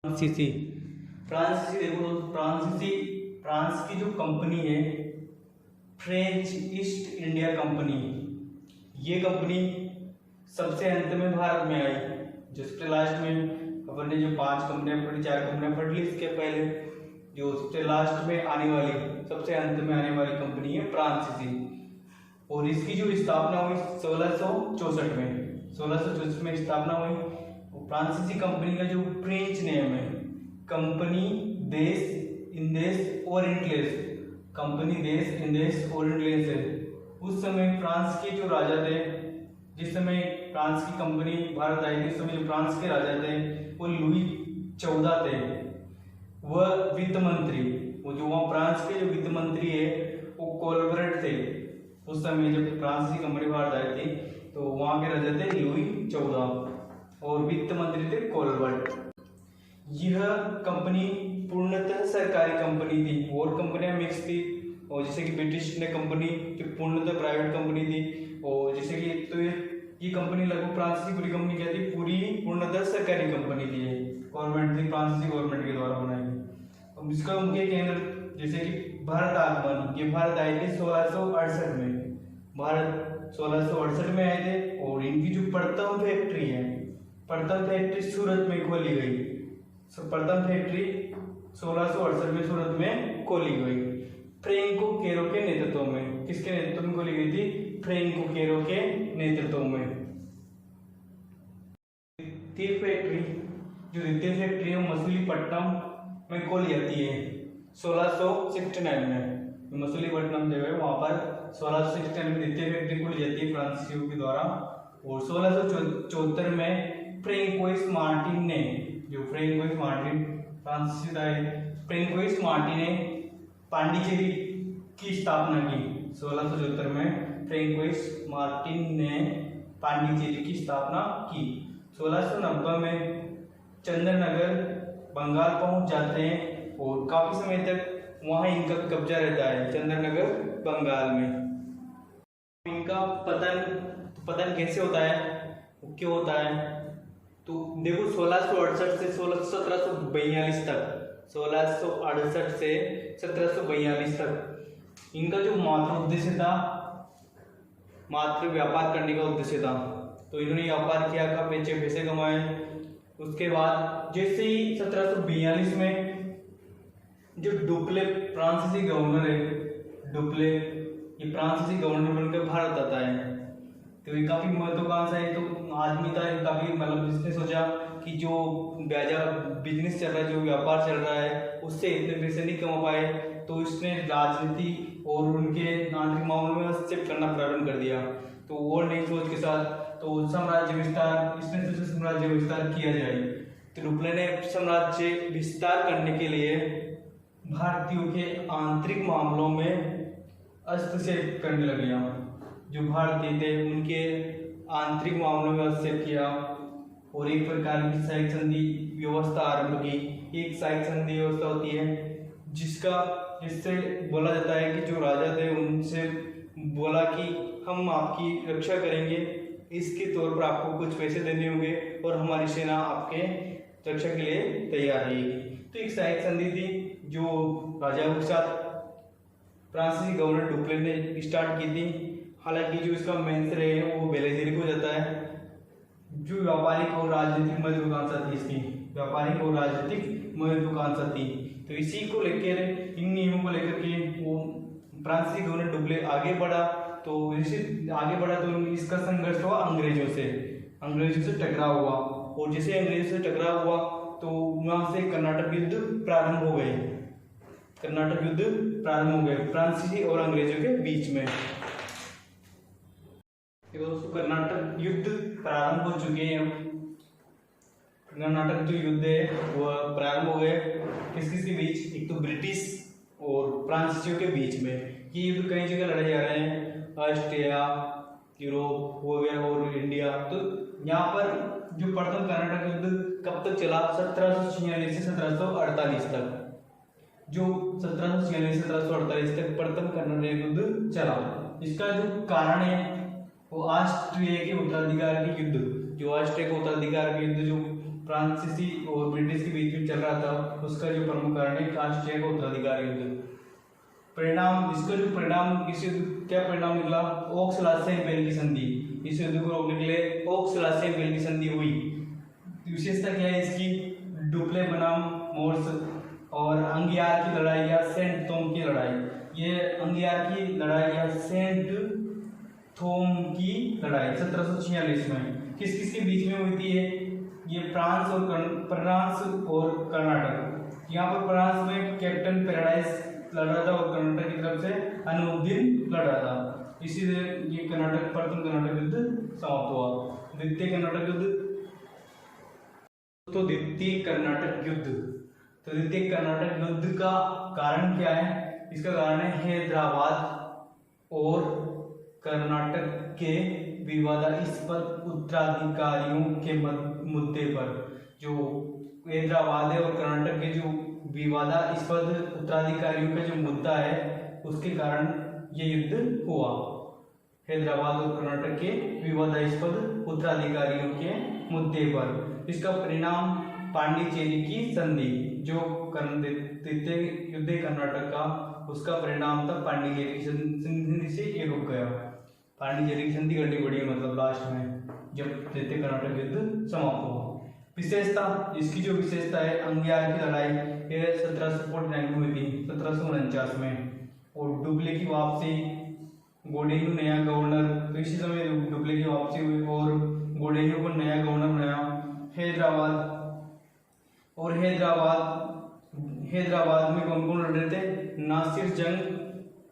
फ्रांसीसी फ्रांसीसी देखो दोस्तों, फ्रांस की जो कंपनी है फ्रेंच ईस्ट इंडिया कंपनी, ये कंपनी सबसे अंत में भारत में आई। जिसके लास्ट में अपन ने जो 5 कंपनियां पढ़ी, 4 कंपनियां पढ़ ली, इसके पहले जो सबसे लास्ट में आने वाली, सबसे अंत में आने वाली कंपनी है फ्रांसीसी। और इसकी जो स्थापना हुई 1664 में, 1664 में स्थापना हुई। फ्रांसीसी कंपनी का जो फ्रेंच नेम है, कंपनी देश इंदेस ओरिएंटलेस, कंपनी देश इंदेस ओरिएंटलेस है। उस समय फ्रांस के जो राजा थे, जिस समय फ्रांस की कंपनी भारत आई थी, उस समय जो फ्रांस के राजा थे वो लुई 14 थे। वह वित्त मंत्री, वो जो वहाँ फ्रांस के जो वित्त मंत्री है वो कोलबर्ट थे। उस समय जब फ्रांस की कंपनी भारत आई थी तो वहाँ के राजा थे लुई 14 और वित्त मंत्री थे कोलबर्ट। यह कंपनी पूर्णतः सरकारी कंपनी थी, और कंपनियां मिक्स थी, और जैसे कि ब्रिटिश ने कंपनी जो पूर्णतः प्राइवेट कंपनी थी, और जैसे कि तो ये कंपनी लगभग फ्रांस की पूरी कंपनी क्या थी, पूरी पूर्णतः सरकारी कंपनी थी, गवर्नमेंट थी, फ्रांसीसी गवर्नमेंट के द्वारा बनाई गई। अब इसका उनके केंद्र जैसे कि भारत आगमन, ये भारत आए थे 1668 में, भारत 1668 में आए थे। और इनकी जो प्रथम फैक्ट्री है, प्रथम फैक्ट्री सूरत में खोली गई। प्रथम फैक्ट्री 1668 में सूरत में खोली गई, फ्रैंको केरो के नेतृत्व में। किसके नेतृत्व में खोली गई थी? फ्रैंको केरो के नेतृत्व में। द्वितीय फैक्ट्री, जो द्वितीय फैक्ट्री है मछलीपट्टनम में खोली जाती है 1669 में। मछलीपट्टनम जो है वहां पर 1669 में द्वितीय फैक्ट्री खोली जाती है फ्रांसीसियों के द्वारा। और 1674 में फ्रैंकोइस मार्टिन ने, जो फ्रैंकोइस मार्टिन फ्रांसीसी था, फ्रैंकोइस मार्टिन ने पांडिचेरी की स्थापना की। 1674 में फ्रैंकोइस मार्टिन ने पांडिचेरी की स्थापना की। 1690 में चंद्रनगर बंगाल पहुंच जाते हैं और काफी समय तक वहां इनका कब्जा रहता है, चंद्रनगर बंगाल में। इनका पतन कैसे होता है, क्यों होता है? तो देखो 1668 से 1742 तक, 1668 से 1742 तक इनका जो मात्र उद्देश्य था, मात्र व्यापार करने का उद्देश्य था। तो इन्होंने व्यापार किया, का पैसे कमाए। उसके बाद जैसे ही 1742 में जो डुप्ले फ्रांसीसी गवर्नर है, डुप्ले ये फ्रांसीसी गवर्नर बनकर भारत आता है। तो ये काफी महत्वाकांक्षा है, तो आदमी था काफी, मतलब इसने सोचा कि जो बिजनेस चल रहा है, जो व्यापार चल रहा है, उससे इतने पैसे नहीं कमा पाए, तो इसने राजनीति और उनके आंतरिक मामलों में हस्तक्षेप करना प्रारंभ कर दिया। तो और नई सोच के साथ तो साम्राज्य विस्तार, इसने सोचा साम्राज्य विस्तार किया जाए। तो डुप्ले ने साम्राज्य विस्तार करने के लिए भारतीयों के आंतरिक मामलों में हस्तक्षेप करने लगे। जो भारतीय थे उनके आंतरिक मामलों में हस्तक्षेप किया और एक प्रकार की सहायक संधि व्यवस्था आरंभ की। एक सहायक संधि व्यवस्था होती है जिससे बोला जाता है कि जो राजा थे उनसे बोला कि हम आपकी रक्षा करेंगे, इसके तौर पर आपको कुछ पैसे देने होंगे और हमारी सेना आपके रक्षा के लिए तैयार रहेगी। तो एक सहायक संधि थी जो राजाओं के साथ फ्रांसीसी गवर्नर डुप्ले ने स्टार्ट की थी। हालांकि जो इसका मेन श्रेय है वो बेलेजियर को जाता है। जो व्यापारिक और राजनीतिक महत्वाकांक्षा थी इसकी, व्यापारिक और राजनीतिक महत्वाकांक्षा थी, तो इसी को लेकर, इन नियमों को लेकर के वो फ्रांसीसी गवर्नर डुप्ले आगे बढ़ा। तो इसका संघर्ष हुआ अंग्रेजों से टकराव हुआ, और जैसे अंग्रेजों से टकराव हुआ तो वहां से कर्नाटक युद्ध प्रारंभ हो गए फ्रांसीसी और अंग्रेजों के बीच में। दोस्तों कर्नाटक युद्ध प्रारंभ हो चुके हैं। कर्नाटक जो युद्ध है वो प्रारंभ हो गए किस के बीच? एक तो ब्रिटिश और फ्रांसीसियों के बीच में। ये युद्ध कई जगह लड़े जा रहे हैं, ऑस्ट्रिया, यूरोप हो गया और इंडिया। तो यहाँ पर जो प्रथम कर्नाटक युद्ध कब तक चला? 1746 से 1748 तक। जो 1746 से 1748 तक प्रथम कर्नाटक युद्ध चला। इसका जो कारण है वो ऑस्ट्रिया के उत्तराधिकार के युद्ध, जो ऑस्ट्रिया के उत्तराधिकार के युद्ध जो फ्रांसीसी और ब्रिटिश के बीच में चल रहा था उसका जो प्रमुख कारण है ऑस्ट्रिया का उत्तराधिकार युद्ध। परिणाम, इसका जो परिणाम, इस युद्ध क्या परिणाम निकला? ओक्स-लाचेन-बेल की संधि। इस युद्ध को रोकने के लिए ओक्स-लाचेन-बेल की संधि हुई। विशेषता क्या है इसकी? डुप्ले बनाम मोर्स और अंगियार की लड़ाई या सेंट थोम की लड़ाई। ये अंगियार की लड़ाई या सेंट थोम की लड़ाई 1746 में किस किस के बीच में हुई थी? ये फ्रांस और कर्नाटक। यहाँ पर फ्रांस में कैप्टन पैराडाइज लड़ रहा था और कर्नाटक की तरफ से अलाउद्दीन लड़ रहा था। इसीलिए ये प्रथम कर्नाटक युद्ध समाप्त हुआ। द्वितीय कर्नाटक युद्ध, तो द्वितीय कर्नाटक युद्ध का कारण क्या है? इसका कारण है हैदराबाद और कर्नाटक के विवादास्पद उत्तराधिकारियों के मुद्दे पर। जो हैदराबाद है और कर्नाटक के जो विवादास्पद उत्तराधिकारियों का जो मुद्दा है उसके कारण ये युद्ध हुआ। हैदराबाद और कर्नाटक के विवादास्पद उत्तराधिकारियों के मुद्दे पर। इसका परिणाम पांडिचेरी की संधि, जो द्वितीय युद्ध कर्नाटक का, उसका परिणाम था पांडिचेरी की संधि से ये रुक गया। पांडिचेरी की संधि करनी पड़ी मतलब लास्ट में जब द्वितीय कर्नाटक युद्ध समाप्त हुआ। विशेषता, इसकी जो विशेषता है अंगियार की लड़ाई, ये 1749 में हुई थी, 1749 में। और डुप्ले की वापसी, गोडेयू नया गवर्नर, तो इसी समय डुप्ले की वापसी हुई और गोडेयू को नया गवर्नर बनाया। हैदराबाद में कौन कौन लड़ रहे थे? नासिर जंग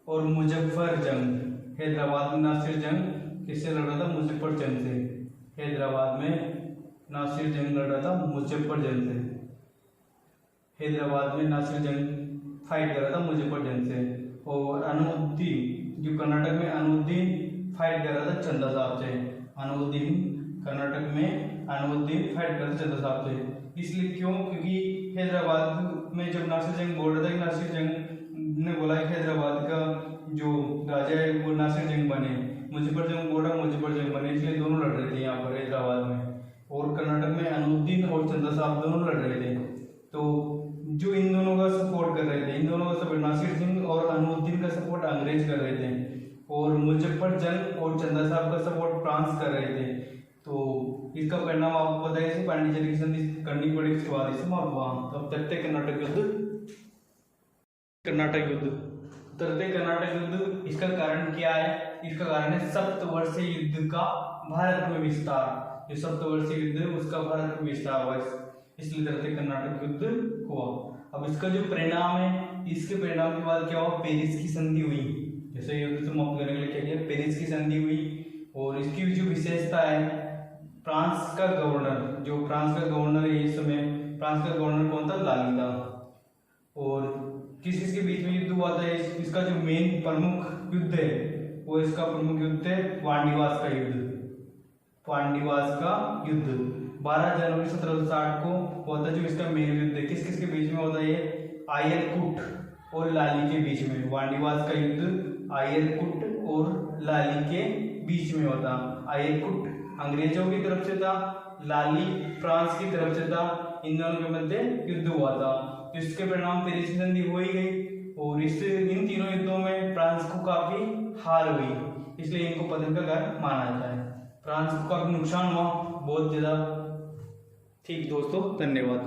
और मुजफ्फर जंग। हैदराबाद में नासिर जंग किससे लड़ रहा था? मुजफ्फर जंग से। हैदराबाद में नासिर जंग लड़ रहा था मुजफ्फर जंग से। हैदराबाद में नासिर जंग फाइट कर रहा था मुजफ्फर जंग से। और अलाउद्दीन, जो कर्नाटक में अलाउद्दीन फाइट कर रहा था चंदा साहब से। कर्नाटक में अलाउद्दीन फाइट कर रहा था चंदा साहब से। इसलिए क्यों? क्योंकि हैदराबाद में जब नासिर जंग बोल रहा था, नासिर जंग ने बोला कि हैदराबाद का जो राजा है वो नासिर जंग बने, मुजफ्फर जंग बोल रहा मुजफ्फर जंग बने, इसलिए दोनों लड़ रहे थे यहाँ पर हैदराबाद में। और कर्नाटक में अलाउद्दीन और चंदा साहब दोनों लड़ रहे थे। तो जो इन दोनों का सपोर्ट कर रहे थे, इन दोनों का सपोर्ट, नासिर जंग और अलाउद्दीन का सपोर्ट अंग्रेज कर रहे थे और मुजफ्फर जंग और चंदा साहब का सपोर्ट फ्रांस कर रहे थे। तो इसका परिणाम आपको बताइए, इसे पांडिचेरी की संधि करनी पड़ी, उसके बाद इसे समाप्त हुआ। तो अब तृतीय कर्नाटक युद्ध, इसका कारण क्या है? इसका कारण है सप्तवर्षीय युद्ध का भारत में विस्तार। जो सप्तवर्षीय युद्ध है उसका भारत में विस्तार हुआ, इसलिए तृतीय कर्नाटक युद्ध हुआ। अब इसका जो परिणाम है, इसके परिणाम के बाद क्या हुआ? पेरिस की संधि हुई। जैसे युद्ध समाप्त करने के लिए क्या किया? पेरिस की संधि हुई। और इसकी जो विशेषता है, फ्रांस का गवर्नर है इस समय, फ्रांस का गवर्नर कौन था? लाली था। और किस किस के बीच में युद्ध हुआ था? इसका जो मेन प्रमुख युद्ध है वो, इसका प्रमुख युद्ध है वांडीवास का युद्ध 12 जनवरी 1760 को हुआ था। जो इसका मेन युद्ध है, किस किस के बीच में होता है? ये आयरकुट और लाली के बीच में। वांडीवास का युद्ध आयरकुट और लाली के बीच में होता। आयरकुट अंग्रेजों की तरफ से था, लाली फ्रांस की तरफ से था। इन दोनों के मध्य युद्ध हुआ था। इसके परिणाम पेरिस की संधि हो ही गई। और इन तीनों युद्धों में फ्रांस को काफी हार हुई, इसलिए इनको पतन का कारण माना जाता है। फ्रांस को काफी नुकसान हुआ, बहुत ज्यादा। ठीक दोस्तों, धन्यवाद।